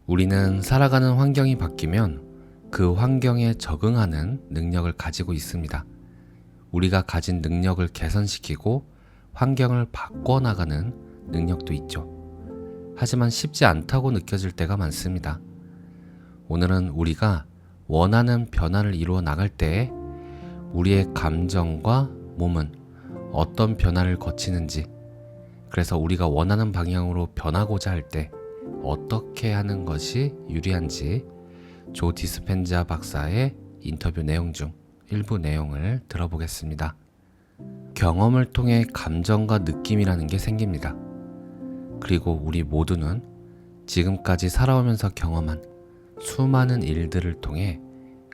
우리는 살아가는 환경이 바뀌면 그 환경에 적응하는 능력을 가지고 있습니다. 우리가 가진 능력을 개선시키고 환경을 바꿔나가는 능력도 있죠. 하지만 쉽지 않다고 느껴질 때가 많습니다. 오늘은 우리가 원하는 변화를 이루어 나갈 때에 우리의 감정과 몸은 어떤 변화를 거치는지, 그래서 우리가 원하는 방향으로 변하고자 할 때 어떻게 하는 것이 유리한지 조 디스펜자 박사의 인터뷰 내용 중 일부 내용을 들어보겠습니다. 경험을 통해 감정과 느낌이라는 게 생깁니다. 그리고 우리 모두는 지금까지 살아오면서 경험한 수많은 일들을 통해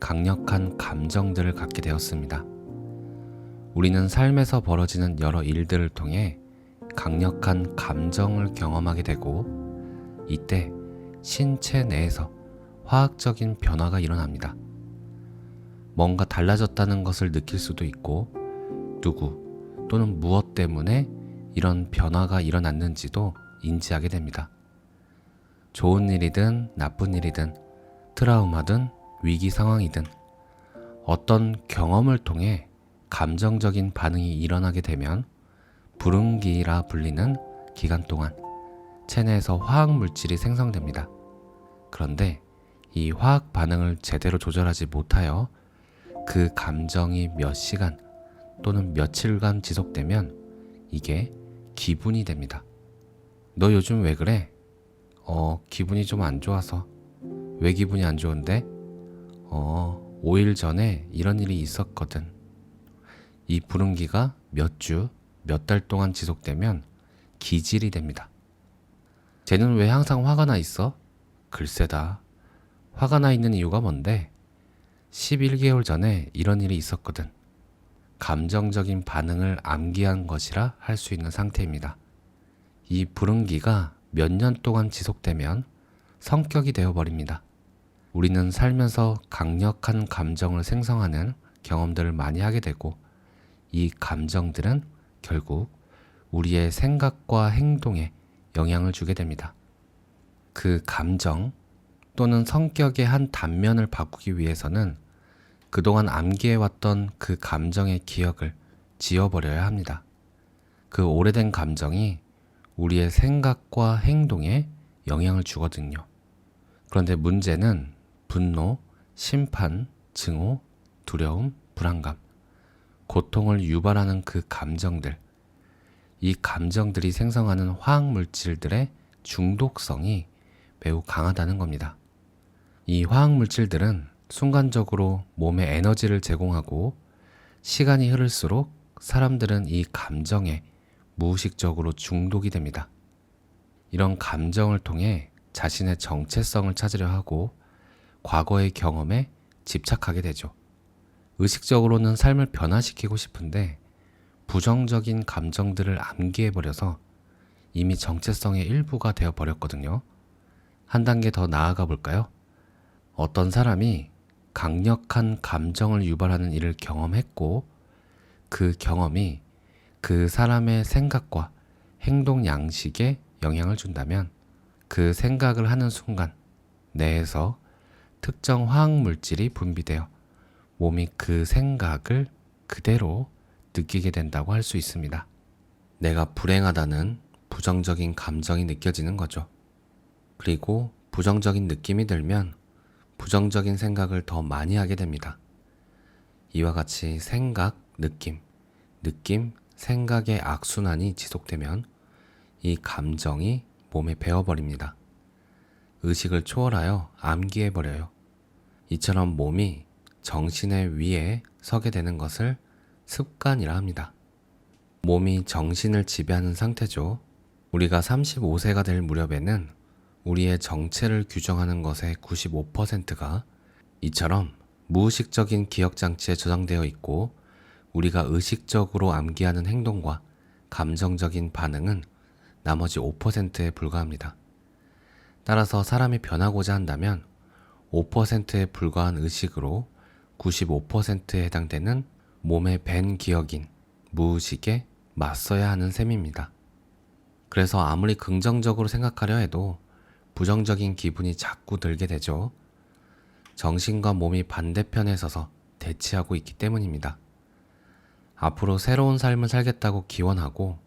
강력한 감정들을 갖게 되었습니다. 우리는 삶에서 벌어지는 여러 일들을 통해 강력한 감정을 경험하게 되고, 이때 신체 내에서 화학적인 변화가 일어납니다. 뭔가 달라졌다는 것을 느낄 수도 있고, 누구 또는 무엇 때문에 이런 변화가 일어났는지도 인지하게 됩니다. 좋은 일이든 나쁜 일이든 트라우마든 위기 상황이든 어떤 경험을 통해 감정적인 반응이 일어나게 되면 불응기라 불리는 기간 동안 체내에서 화학 물질이 생성됩니다. 그런데 이 화학 반응을 제대로 조절하지 못하여 그 감정이 몇 시간 또는 며칠간 지속되면 이게 기분이 됩니다. 너 요즘 왜 그래? 기분이 좀 안 좋아서. 왜 기분이 안 좋은데? 5일 전에 이런 일이 있었거든. 이 불응기가 몇 주, 몇 달 동안 지속되면 기질이 됩니다. 쟤는 왜 항상 화가 나 있어? 글쎄다. 화가 나 있는 이유가 뭔데? 11개월 전에 이런 일이 있었거든. 감정적인 반응을 암기한 것이라 할 수 있는 상태입니다. 이 불응기가 몇 년 동안 지속되면 성격이 되어버립니다. 우리는 살면서 강력한 감정을 생성하는 경험들을 많이 하게 되고, 이 감정들은 결국 우리의 생각과 행동에 영향을 주게 됩니다. 그 감정 또는 성격의 한 단면을 바꾸기 위해서는 그동안 암기해왔던 그 감정의 기억을 지워버려야 합니다. 그 오래된 감정이 우리의 생각과 행동에 영향을 주거든요. 그런데 문제는 분노, 심판, 증오, 두려움, 불안감, 고통을 유발하는 그 감정들, 이 감정들이 생성하는 화학물질들의 중독성이 매우 강하다는 겁니다. 이 화학물질들은 순간적으로 몸에 에너지를 제공하고, 시간이 흐를수록 사람들은 이 감정에 무의식적으로 중독이 됩니다. 이런 감정을 통해 자신의 정체성을 찾으려 하고 과거의 경험에 집착하게 되죠. 의식적으로는 삶을 변화시키고 싶은데 부정적인 감정들을 암기해버려서 이미 정체성의 일부가 되어버렸거든요. 한 단계 더 나아가 볼까요? 어떤 사람이 강력한 감정을 유발하는 일을 경험했고, 그 경험이 그 사람의 생각과 행동 양식에 영향을 준다면 그 생각을 하는 순간 뇌에서 특정 화학물질이 분비되어 몸이 그 생각을 그대로 느끼게 된다고 할 수 있습니다. 내가 불행하다는 부정적인 감정이 느껴지는 거죠. 그리고 부정적인 느낌이 들면 부정적인 생각을 더 많이 하게 됩니다. 이와 같이 생각, 느낌, 생각의 악순환이 지속되면 이 감정이 몸에 배어버립니다. 의식을 초월하여 암기해버려요. 이처럼 몸이 정신의 위에 서게 되는 것을 습관이라 합니다. 몸이 정신을 지배하는 상태죠. 우리가 35세가 될 무렵에는 우리의 정체를 규정하는 것의 95%가 이처럼 무의식적인 기억장치에 저장되어 있고, 우리가 의식적으로 암기하는 행동과 감정적인 반응은 나머지 5%에 불과합니다. 따라서 사람이 변하고자 한다면 5%에 불과한 의식으로 95%에 해당되는 몸의 밴 기억인 무의식에 맞서야 하는 셈입니다. 그래서 아무리 긍정적으로 생각하려 해도 부정적인 기분이 자꾸 들게 되죠. 정신과 몸이 반대편에 서서 대치하고 있기 때문입니다. 앞으로 새로운 삶을 살겠다고 기원하고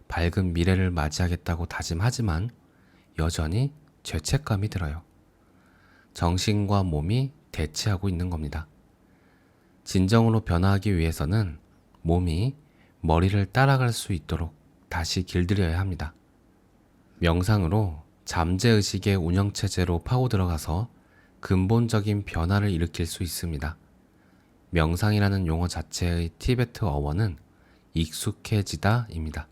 밝은 미래를 맞이하겠다고 다짐하지만 여전히 죄책감이 들어요. 정신과 몸이 대치하고 있는 겁니다. 진정으로 변화하기 위해서는 몸이 머리를 따라갈 수 있도록 다시 길들여야 합니다. 명상으로 잠재의식의 운영체제로 파고 들어가서 근본적인 변화를 일으킬 수 있습니다. 명상이라는 용어 자체의 티베트 어원은 익숙해지다입니다.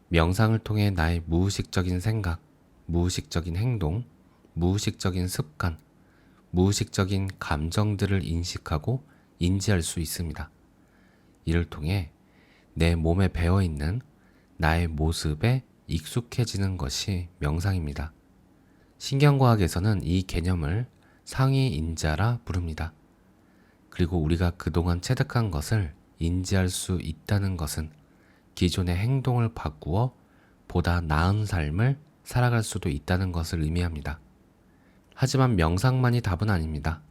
명상을 통해 나의 무의식적인 생각, 무의식적인 행동, 무의식적인 습관, 무의식적인 감정들을 인식하고 인지할 수 있습니다. 이를 통해 내 몸에 배어있는 나의 모습에 익숙해지는 것이 명상입니다. 신경과학에서는 이 개념을 상위인자라 부릅니다. 그리고 우리가 그동안 체득한 것을 인지할 수 있다는 것은 기존의 행동을 바꾸어 보다 나은 삶을 살아갈 수도 있다는 것을 의미합니다. 하지만 명상만이 답은 아닙니다.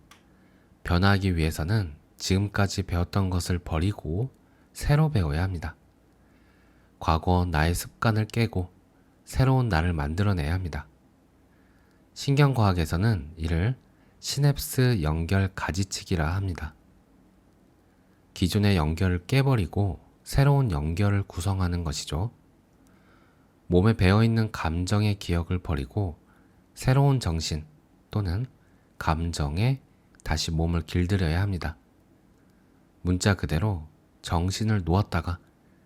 변화하기 위해서는 지금까지 배웠던 것을 버리고 새로 배워야 합니다. 과거 나의 습관을 깨고 새로운 나를 만들어내야 합니다. 신경과학에서는 이를 시냅스 연결 가지치기라 합니다. 기존의 연결을 깨버리고 새로운 연결을 구성하는 것이죠. 몸에 배어있는 감정의 기억을 버리고 새로운 정신 또는 감정에 다시 몸을 길들여야 합니다. 문자 그대로 정신을 놓았다가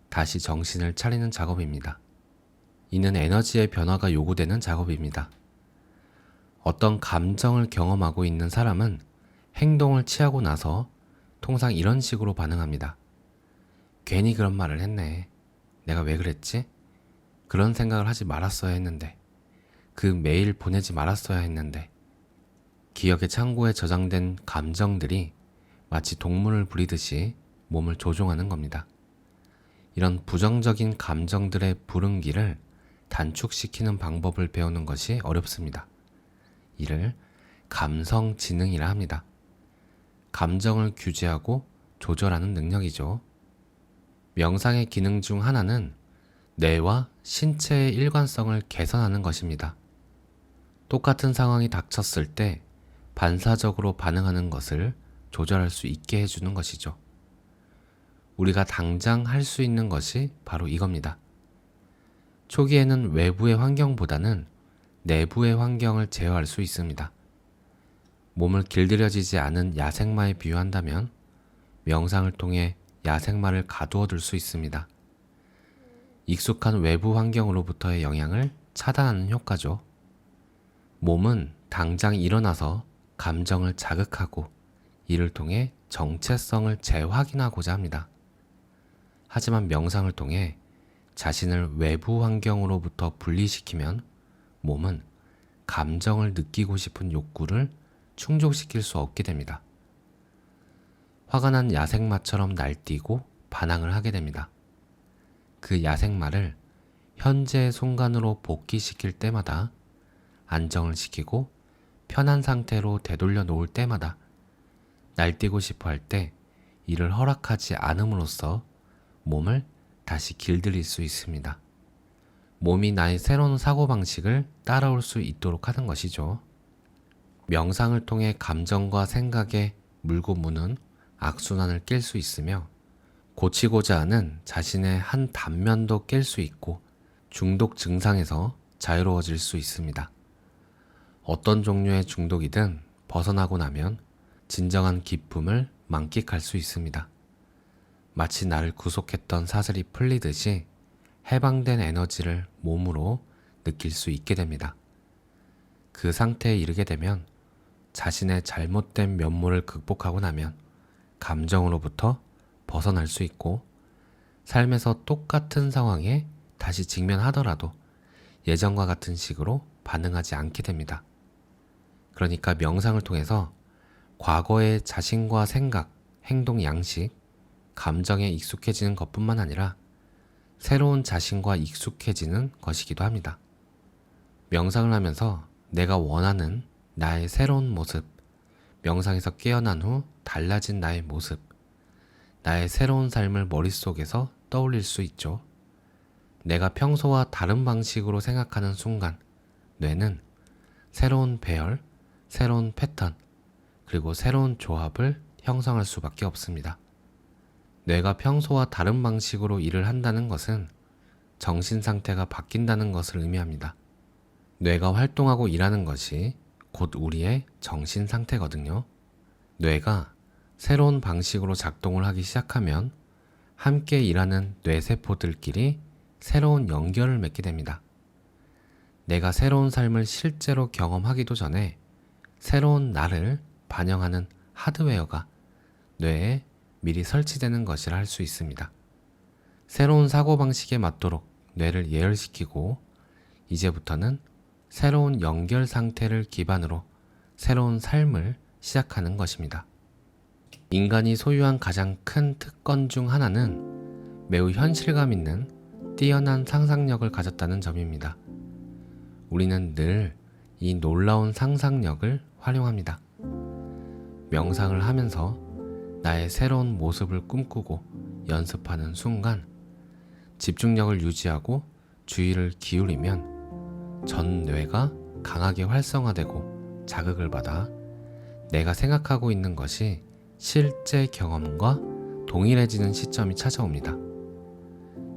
다시 정신을 차리는 작업입니다. 이는 에너지의 변화가 요구되는 작업입니다. 어떤 감정을 경험하고 있는 사람은 행동을 취하고 나서 통상 이런 식으로 반응합니다. 괜히 그런 말을 했네. 내가 왜 그랬지? 그런 생각을 하지 말았어야 했는데. 그 메일 보내지 말았어야 했는데. 기억의 창고에 저장된 감정들이 마치 동물을 부리듯이 몸을 조종하는 겁니다. 이런 부정적인 감정들의 부름기를 단축시키는 방법을 배우는 것이 어렵습니다. 이를 감성지능이라 합니다. 감정을 규제하고 조절하는 능력이죠. 명상의 기능 중 하나는 뇌와 신체의 일관성을 개선하는 것입니다. 똑같은 상황이 닥쳤을 때 반사적으로 반응하는 것을 조절할 수 있게 해주는 것이죠. 우리가 당장 할 수 있는 것이 바로 이겁니다. 초기에는 외부의 환경보다는 내부의 환경을 제어할 수 있습니다. 몸을 길들여지지 않은 야생마에 비유한다면 명상을 통해 야생마를 가두어 둘 수 있습니다. 익숙한 외부 환경으로부터의 영향을 차단하는 효과죠. 몸은 당장 일어나서 감정을 자극하고 이를 통해 정체성을 재확인하고자 합니다. 하지만 명상을 통해 자신을 외부 환경으로부터 분리시키면 몸은 감정을 느끼고 싶은 욕구를 충족시킬 수 없게 됩니다. 화가 난 야생마처럼 날뛰고 반항을 하게 됩니다. 그 야생마를 현재의 순간으로 복귀시킬 때마다 안정을 시키고 편한 상태로 되돌려 놓을 때마다 날뛰고 싶어 할 때 이를 허락하지 않음으로써 몸을 다시 길들일 수 있습니다. 몸이 나의 새로운 사고방식을 따라올 수 있도록 하는 것이죠. 명상을 통해 감정과 생각에 물고 무는 악순환을 깰 수 있으며 고치고자 하는 자신의 한 단면도 깰 수 있고 중독 증상에서 자유로워질 수 있습니다. 어떤 종류의 중독이든 벗어나고 나면 진정한 기쁨을 만끽할 수 있습니다. 마치 나를 구속했던 사슬이 풀리듯이 해방된 에너지를 몸으로 느낄 수 있게 됩니다. 그 상태에 이르게 되면 자신의 잘못된 면모를 극복하고 나면 감정으로부터 벗어날 수 있고 삶에서 똑같은 상황에 다시 직면하더라도 예전과 같은 식으로 반응하지 않게 됩니다. 그러니까 명상을 통해서 과거의 자신과 생각, 행동 양식, 감정에 익숙해지는 것뿐만 아니라 새로운 자신과 익숙해지는 것이기도 합니다. 명상을 하면서 내가 원하는 나의 새로운 모습, 명상에서 깨어난 후 달라진 나의 모습, 나의 새로운 삶을 머릿속에서 떠올릴 수 있죠. 내가 평소와 다른 방식으로 생각하는 순간, 뇌는 새로운 배열, 새로운 패턴, 그리고 새로운 조합을 형성할 수밖에 없습니다. 뇌가 평소와 다른 방식으로 일을 한다는 것은 정신 상태가 바뀐다는 것을 의미합니다. 뇌가 활동하고 일하는 것이 곧 우리의 정신 상태거든요. 뇌가 새로운 방식으로 작동을 하기 시작하면 함께 일하는 뇌세포들끼리 새로운 연결을 맺게 됩니다. 내가 새로운 삶을 실제로 경험하기도 전에 새로운 나를 반영하는 하드웨어가 뇌에 미리 설치되는 것이라 할 수 있습니다. 새로운 사고방식에 맞도록 뇌를 예열시키고 이제부터는 새로운 연결 상태를 기반으로 새로운 삶을 시작하는 것입니다. 인간이 소유한 가장 큰 특권 중 하나는 매우 현실감 있는 뛰어난 상상력을 가졌다는 점입니다. 우리는 늘 이 놀라운 상상력을 활용합니다. 명상을 하면서 나의 새로운 모습을 꿈꾸고 연습하는 순간 집중력을 유지하고 주의를 기울이면 전 뇌가 강하게 활성화되고 자극을 받아 내가 생각하고 있는 것이 실제 경험과 동일해지는 시점이 찾아옵니다.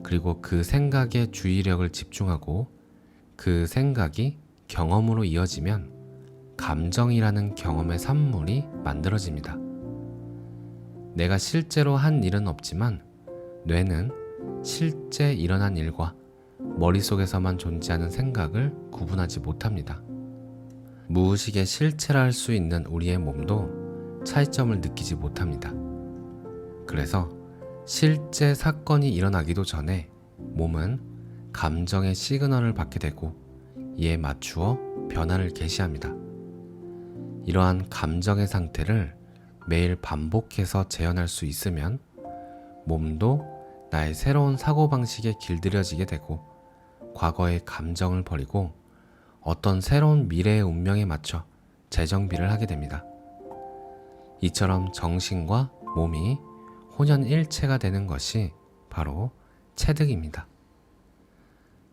그리고 그 생각에 주의력을 집중하고 그 생각이 경험으로 이어지면 감정이라는 경험의 산물이 만들어집니다. 내가 실제로 한 일은 없지만 뇌는 실제 일어난 일과 머릿속에서만 존재하는 생각을 구분하지 못합니다. 무의식의 실체라 할 수 있는 우리의 몸도 차이점을 느끼지 못합니다. 그래서 실제 사건이 일어나기도 전에 몸은 감정의 시그널을 받게 되고 이에 맞추어 변화를 개시합니다. 이러한 감정의 상태를 매일 반복해서 재현할 수 있으면 몸도 나의 새로운 사고방식에 길들여지게 되고 과거의 감정을 버리고 어떤 새로운 미래의 운명에 맞춰 재정비를 하게 됩니다. 이처럼 정신과 몸이 혼연일체가 되는 것이 바로 체득입니다.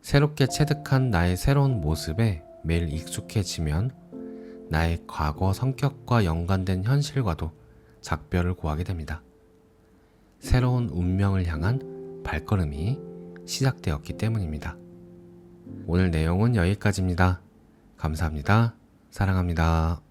새롭게 체득한 나의 새로운 모습에 매일 익숙해지면 나의 과거 성격과 연관된 현실과도 작별을 고하게 됩니다. 새로운 운명을 향한 발걸음이 시작되었기 때문입니다. 오늘 내용은 여기까지입니다. 감사합니다. 사랑합니다.